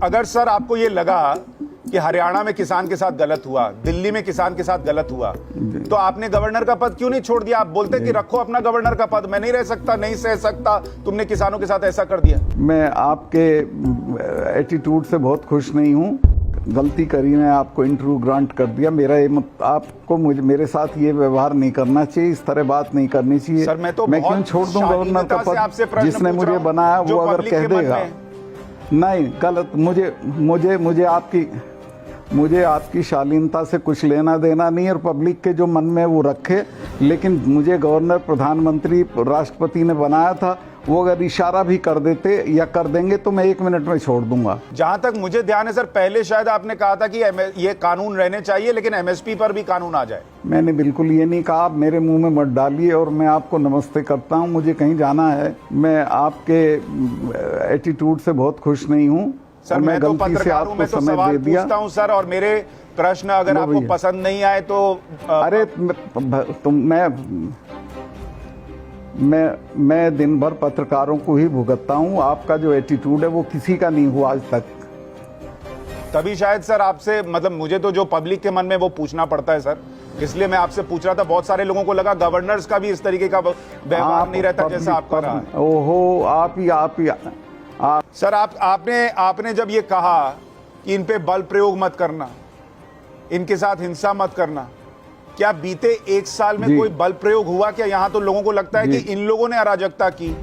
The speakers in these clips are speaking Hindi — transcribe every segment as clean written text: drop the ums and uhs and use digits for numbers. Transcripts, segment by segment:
अगर सर आपको ये लगा कि हरियाणा में किसान के साथ गलत हुआ, दिल्ली में किसान के साथ गलत हुआ, तो आपने गवर्नर का पद क्यों नहीं छोड़ दिया? आप बोलते कि रखो अपना गवर्नर का पद, मैं नहीं रह सकता, नहीं सह सकता, तुमने किसानों के साथ ऐसा कर दिया। मैं आपके एटीट्यूड से बहुत खुश नहीं हूँ। गलती करी, मैं आपको इंटरव्यू ग्रांट कर दिया। मेरा आपको मेरे साथ ये व्यवहार नहीं करना चाहिए, इस तरह बात नहीं करनी चाहिए। सर मैं क्यों छोड़ दूं गवर्नर का पद? जिसने मुझे बनाया वो अगर कह देगा नहीं गलत, मुझे आपकी शालीनता से कुछ लेना देना नहीं, और पब्लिक के जो मन में वो रखे, लेकिन मुझे गवर्नर प्रधानमंत्री राष्ट्रपति ने बनाया था, वो अगर इशारा भी कर देते या कर देंगे तो मैं 1 मिनट में छोड़ दूंगा। जहां तक मुझे ध्यान है सर, पहले शायद आपने कहा था कि ये कानून रहने चाहिए लेकिन एमएसपी पर भी कानून आ जाए। मैंने बिल्कुल ये नहीं कहा, आप मेरे मुंह में मत डालिए, और मैं आपको नमस्ते करता हूं, मुझे कहीं जाना है। मैं आपके एटीट्यूड से बहुत खुश नहीं हूं सर। मैं तो पत्रकार हूं, मैं तो सवाल पूछता हूं सर, और मेरे प्रश्न अगर आपको पसंद नहीं आए तो अरे मैं दिन भर पत्रकारों को ही भुगतता हूं। आपका जो एटीट्यूड है वो किसी का नहीं हुआ आज तक। तभी शायद सर आपसे, मतलब मुझे तो जो पब्लिक के मन में वो पूछना पड़ता है सर, इसलिए मैं आपसे पूछ रहा था। बहुत सारे लोगों को लगा गवर्नर्स का भी इस तरीके का व्यवहार नहीं रहता जैसा आपका रहा है। ओहो, आप ही सर आपने जब ये कहा कि इन पे बल प्रयोग मत करना, इनके साथ हिंसा मत करना, क्या बीते 1 साल में कोई बल प्रयोग हुआ क्या? यहां तो लोगों को लगता है कि इन लोगों ने अराजकता की।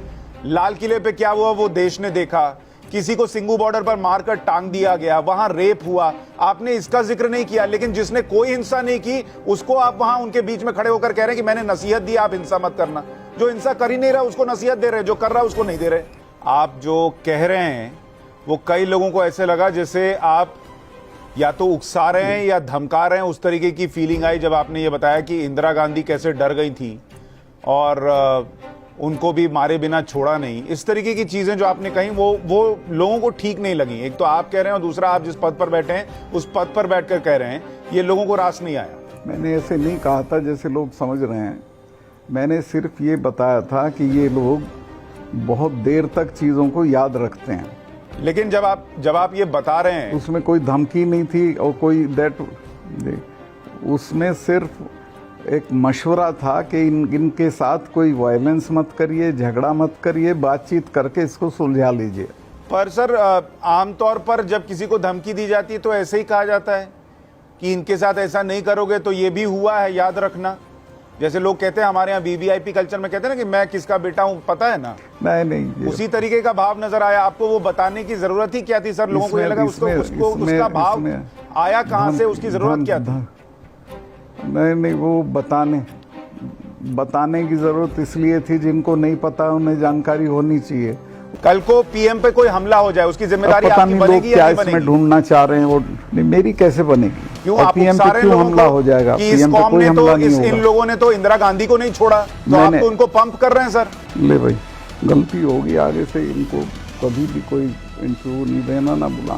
लाल किले पे क्या हुआ वो देश ने देखा, किसी को सिंगू बॉर्डर पर मारकर टांग दिया गया, वहां रेप हुआ, आपने इसका जिक्र नहीं किया। लेकिन जिसने कोई हिंसा नहीं की उसको आप वहां उनके बीच में खड़े होकर कह रहे हैं कि मैंने नसीहत दी, आप हिंसा मत करना। जो हिंसा कर ही नहीं रहा उसको नसीहत दे रहे, जो कर रहा उसको नहीं दे रहे। आप जो कह रहे हैं वो कई लोगों को ऐसे लगा जैसे आप या तो उकसा रहे हैं या धमका रहे हैं, उस तरीके की फीलिंग आई जब आपने ये बताया कि इंदिरा गांधी कैसे डर गई थी और उनको भी मारे बिना छोड़ा नहीं। इस तरीके की चीजें जो आपने कही वो लोगों को ठीक नहीं लगी। एक तो आप कह रहे हैं और दूसरा आप जिस पद पर बैठे हैं उस पद पर बैठकर कह रहे हैं, ये लोगों को रास नहीं आया। मैंने ऐसे नहीं कहा था जैसे लोग समझ रहे हैं। मैंने सिर्फ ये बताया था कि ये लोग बहुत देर तक चीजों को याद रखते हैं। लेकिन जब आप ये बता रहे हैं, उसमें कोई धमकी नहीं थी और कोई उसमें सिर्फ एक मशवरा था कि इनके साथ कोई वायलेंस मत करिए, झगड़ा मत करिए, बातचीत करके इसको सुलझा लीजिए। पर सर आमतौर पर जब किसी को धमकी दी जाती है तो ऐसे ही कहा जाता है कि इनके साथ ऐसा नहीं करोगे तो ये भी हुआ है, याद रखना। जैसे लोग कहते हैं हमारे यहाँ वीवीआईपी कल्चर में कहते हैं ना कि मैं किसका बेटा हूँ, पता है ना। नहीं उसी तरीके का भाव नजर आया आपको। वो बताने की जरूरत ही क्या थी सर? लोगों को ये लगा उसका भाव आया कहाँ से, उसकी जरूरत क्या थी? नहीं, वो बताने की जरूरत इसलिए थी जिनको नहीं पता उन्हें जानकारी होनी चाहिए। कल को पीएम पे कोई हमला हो जाए उसकी जिम्मेदारी आपकी बनेगी या नहीं बनेगी? इसमें ढूंढना चाह रहे हैं वो, मेरी कैसे बनेगी? क्यों आप पीएम पे क्यों हमला हो जाएगा? पीएम पे कोई हमला नहीं होगा। इन लोगों ने तो इंदिरा गांधी को नहीं छोड़ा, तो आप तो उनको पंप कर रहे हैं सर। ले भाई, गलती होगी, आगे से इनको कभी भी कोई इंटरव्यू नहीं देना, ना बुलाना।